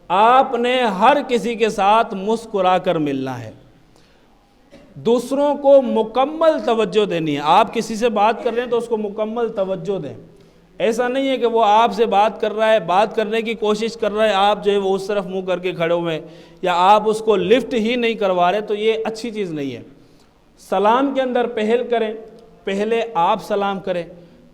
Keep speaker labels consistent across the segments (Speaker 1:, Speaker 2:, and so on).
Speaker 1: آپ نے ہر کسی کے ساتھ مسکرا کر ملنا ہے، دوسروں کو مکمل توجہ دینی ہے۔ آپ کسی سے بات کر رہے ہیں تو اس کو مکمل توجہ دیں، ایسا نہیں ہے کہ وہ آپ سے بات کر رہا ہے، بات کرنے کی کوشش کر رہا ہے، آپ جو ہے وہ اس طرف منہ کر کے کھڑے ہوئے ہیں، یا آپ اس کو لفٹ ہی نہیں کروا رہے، تو یہ اچھی چیز نہیں ہے۔ سلام کے اندر پہل کریں، پہلے آپ سلام کریں،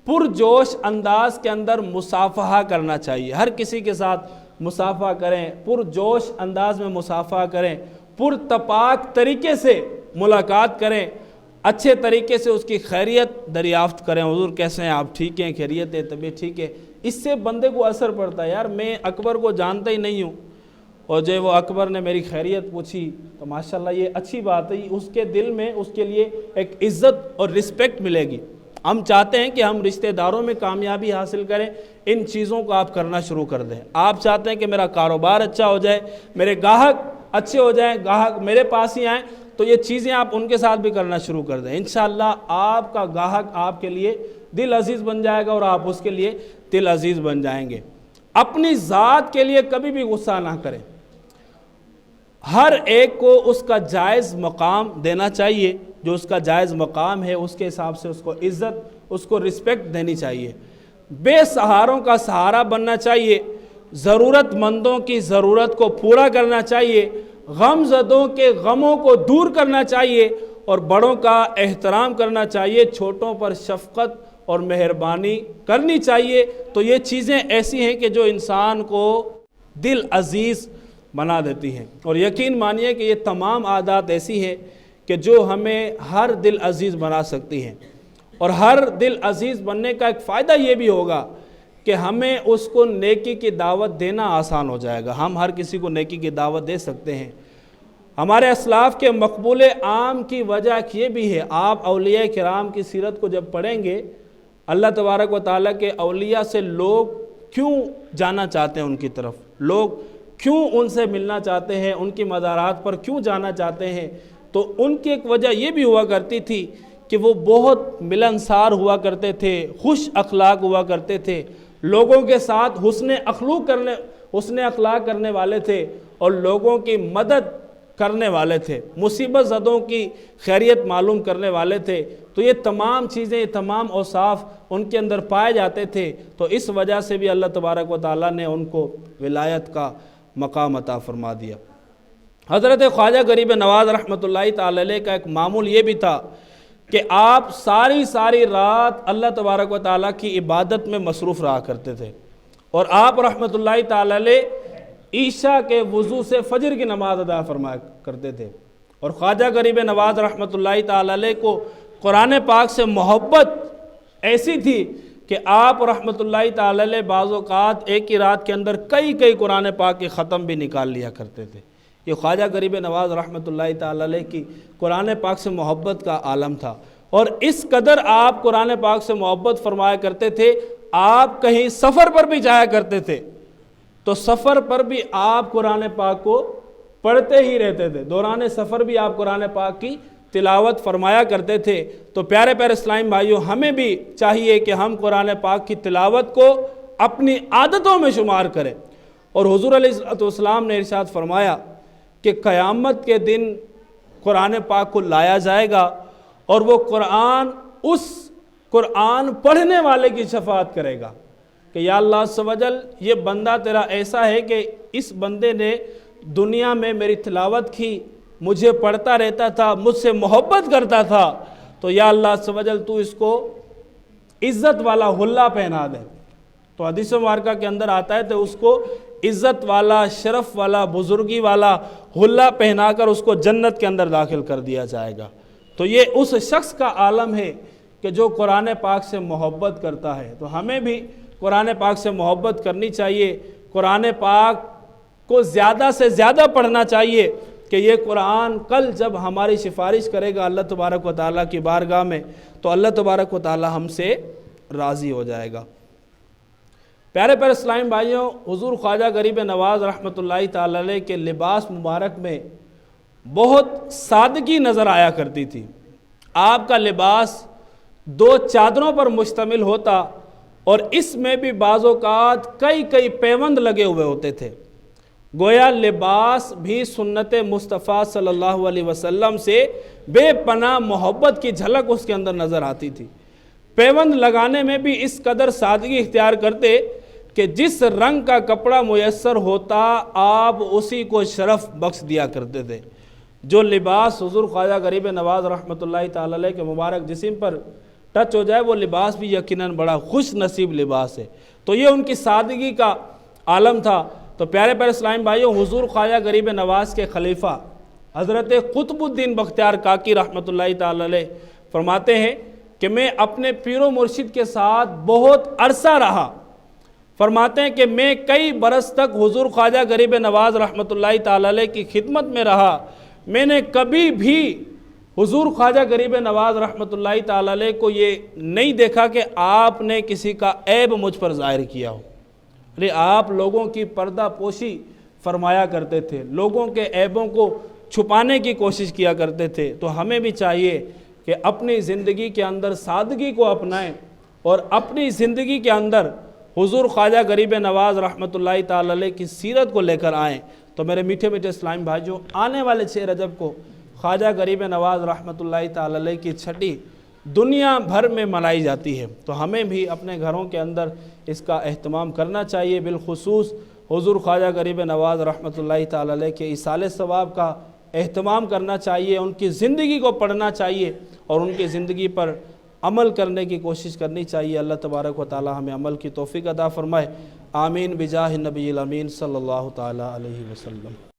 Speaker 1: پرجوش انداز کے اندر مصافحہ کرنا چاہیے، ہر کسی کے ساتھ مصافحہ کریں، پرجوش انداز میں مصافحہ کریں، پرتپاک طریقے سے ملاقات کریں، اچھے طریقے سے اس کی خیریت دریافت کریں، حضور کیسے ہیں، آپ ٹھیک ہیں، خیریت ہے، طبیعت ٹھیک ہے۔ اس سے بندے کو اثر پڑتا ہے، یار میں اکبر کو جانتا ہی نہیں ہوں، اور جو وہ اکبر نے میری خیریت پوچھی تو ماشاءاللہ یہ اچھی بات ہے، اس کے دل میں اس کے لیے ایک عزت اور رسپیکٹ ملے گی۔ ہم چاہتے ہیں کہ ہم رشتہ داروں میں کامیابی حاصل کریں، ان چیزوں کو آپ کرنا شروع کر دیں۔ آپ چاہتے ہیں کہ میرا کاروبار اچھا ہو جائے، میرے گاہک اچھے ہو جائیں، گاہک میرے پاس ہی آئیں، تو یہ چیزیں آپ ان کے ساتھ بھی کرنا شروع کر دیں، انشاءاللہ آپ کا گاہک آپ کے لیے دل عزیز بن جائے گا اور آپ اس کے لیے دل عزیز بن جائیں گے۔ اپنی ذات کے لیے کبھی بھی غصہ نہ کریں، ہر ایک کو اس کا جائز مقام دینا چاہیے، جو اس کا جائز مقام ہے اس کے حساب سے اس کو عزت، اس کو رسپیکٹ دینی چاہیے۔ بے سہاروں کا سہارا بننا چاہیے، ضرورت مندوں کی ضرورت کو پورا کرنا چاہیے، غم زدوں کے غموں کو دور کرنا چاہیے، اور بڑوں کا احترام کرنا چاہیے، چھوٹوں پر شفقت اور مہربانی کرنی چاہیے۔ تو یہ چیزیں ایسی ہیں کہ جو انسان کو دل عزیز بنا دیتی ہیں، اور یقین مانیے کہ یہ تمام عادات ایسی ہیں کہ جو ہمیں ہر دل عزیز بنا سکتی ہیں، اور ہر دل عزیز بننے کا ایک فائدہ یہ بھی ہوگا کہ ہمیں اس کو نیکی کی دعوت دینا آسان ہو جائے گا، ہم ہر کسی کو نیکی کی دعوت دے سکتے ہیں۔ ہمارے اسلاف کے مقبول عام کی وجہ یہ بھی ہے، آپ اولیاء کرام کی سیرت کو جب پڑھیں گے، اللہ تبارک و تعالیٰ کے اولیاء سے لوگ کیوں جانا چاہتے ہیں، ان کی طرف لوگ کیوں ان سے ملنا چاہتے ہیں، ان کی مزارات پر کیوں جانا چاہتے ہیں، تو ان کی ایک وجہ یہ بھی ہوا کرتی تھی کہ وہ بہت ملنسار ہوا کرتے تھے، خوش اخلاق ہوا کرتے تھے، لوگوں کے ساتھ حسن اخلاق کرنے والے تھے، اور لوگوں کی مدد کرنے والے تھے، مصیبت زدوں کی خیریت معلوم کرنے والے تھے۔ تو یہ تمام چیزیں، یہ تمام اوصاف ان کے اندر پائے جاتے تھے، تو اس وجہ سے بھی اللہ تبارک و تعالیٰ نے ان کو ولایت کا مقام عطا فرما دیا۔ حضرت خواجہ غریب نواز رحمۃ اللہ تعالی علیہ کا ایک معمول یہ بھی تھا کہ آپ ساری رات اللہ تبارک و تعالیٰ کی عبادت میں مصروف رہا کرتے تھے، اور آپ رحمۃ اللہ تعالی علیہ عشاء کے وضو سے فجر کی نماز ادا فرمایا کرتے تھے۔ اور خواجہ غریب نواز رحمۃ اللہ تعالی علیہ کو قرآن پاک سے محبت ایسی تھی کہ آپ رحمۃ اللہ تعالی علیہ بعض اوقات ایک ہی رات کے اندر کئی قرآن پاک کے ختم بھی نکال لیا کرتے تھے۔ یہ خواجہ غریب نواز رحمۃ اللہ تعالی علیہ کی قرآن پاک سے محبت کا عالم تھا، اور اس قدر آپ قرآن پاک سے محبت فرمایا کرتے تھے، آپ کہیں سفر پر بھی جایا کرتے تھے تو سفر پر بھی آپ قرآن پاک کو پڑھتے ہی رہتے تھے، دوران سفر بھی آپ قرآن پاک کی تلاوت فرمایا کرتے تھے۔ تو پیارے اسلام بھائیوں، ہمیں بھی چاہیے کہ ہم قرآن پاک کی تلاوت کو اپنی عادتوں میں شمار کریں۔ اور حضور علیہ السلام نے ارشاد فرمایا کہ قیامت کے دن قرآن پاک کو لایا جائے گا، اور وہ قرآن اس قرآن پڑھنے والے کی شفاعت کرے گا کہ یا اللہ عز و جل، یہ بندہ تیرا ایسا ہے کہ اس بندے نے دنیا میں میری تلاوت کی، مجھے پڑھتا رہتا تھا، مجھ سے محبت کرتا تھا، تو یا اللہ عز و جل تو اس کو عزت والا حلہ پہنا دے۔ تو حدیث مبارکہ کے اندر آتا ہے تو اس کو عزت والا، شرف والا، بزرگی والا حلہ پہنا کر اس کو جنت کے اندر داخل کر دیا جائے گا۔ تو یہ اس شخص کا عالم ہے کہ جو قرآن پاک سے محبت کرتا ہے۔ تو ہمیں بھی قرآن پاک سے محبت کرنی چاہیے، قرآن پاک کو زیادہ سے زیادہ پڑھنا چاہیے کہ یہ قرآن کل جب ہماری سفارش کرے گا اللہ تبارک و تعالیٰ کی بارگاہ میں تو اللہ تبارک و تعالیٰ ہم سے راضی ہو جائے گا۔ پیارے اسلام بھائیوں، حضور خواجہ غریب نواز رحمۃ اللہ تعالی علیہ کے لباس مبارک میں بہت سادگی نظر آیا کرتی تھی۔ آپ کا لباس 2 چادروں پر مشتمل ہوتا، اور اس میں بھی بعض اوقات کئی پیوند لگے ہوئے ہوتے تھے۔ گویا لباس بھی سنت مصطفیٰ صلی اللہ علیہ وسلم سے بے پناہ محبت کی جھلک اس کے اندر نظر آتی تھی۔ پیوند لگانے میں بھی اس قدر سادگی اختیار کرتے کہ جس رنگ کا کپڑا میسر ہوتا آپ اسی کو شرف بخش دیا کرتے تھے۔ جو لباس حضور خواجہ غریب نواز رحمۃ اللہ تعالی علیہ کے مبارک جسم پر ٹچ ہو جائے وہ لباس بھی یقیناً بڑا خوش نصیب لباس ہے۔ تو یہ ان کی سادگی کا عالم تھا۔ تو پیارے پیارے اسلامی بھائیوں، حضور خواجہ غریب نواز کے خلیفہ حضرت قطب الدین بختیار کاکی رحمۃ اللہ تعالی علیہ فرماتے ہیں کہ میں اپنے پیر و مرشد کے ساتھ بہت عرصہ رہا۔ فرماتے ہیں کہ میں کئی برس تک حضور خواجہ غریب نواز رحمۃ اللہ تعالی علیہ کی خدمت میں رہا۔ میں نے کبھی بھی حضور خواجہ غریب نواز رحمۃ اللہ تعالی علیہ کو یہ نہیں دیکھا کہ آپ نے کسی کا عیب مجھ پر ظاہر کیا ہو۔ آپ لوگوں کی پردہ پوشی فرمایا کرتے تھے، لوگوں کے عیبوں کو چھپانے کی کوشش کیا کرتے تھے۔ تو ہمیں بھی چاہیے کہ اپنی زندگی کے اندر سادگی کو اپنائیں اور اپنی زندگی کے اندر حضور خواجہ غریب نواز رحمۃ اللہ تعالی علیہ کی سیرت کو لے کر آئیں۔ تو میرے میٹھے میٹھے اسلامی بھائیوں، آنے والے 6 رجب کو خواجہ غریب نواز رحمۃ اللہ تعالی علیہ کی چھٹی دنیا بھر میں منائی جاتی ہے۔ تو ہمیں بھی اپنے گھروں کے اندر اس کا اہتمام کرنا چاہیے، بالخصوص حضور خواجہ غریب نواز رحمۃ اللہ تعالی علیہ کے ایصال ثواب کا اہتمام کرنا چاہیے، ان کی زندگی کو پڑھنا چاہیے اور ان کی زندگی پر عمل کرنے کی کوشش کرنی چاہیے۔ اللہ تبارک و تعالی ہمیں عمل کی توفیق عطا فرمائے۔ آمین بجاہ النبی الامین صلی اللہ تعالی علیہ وسلم۔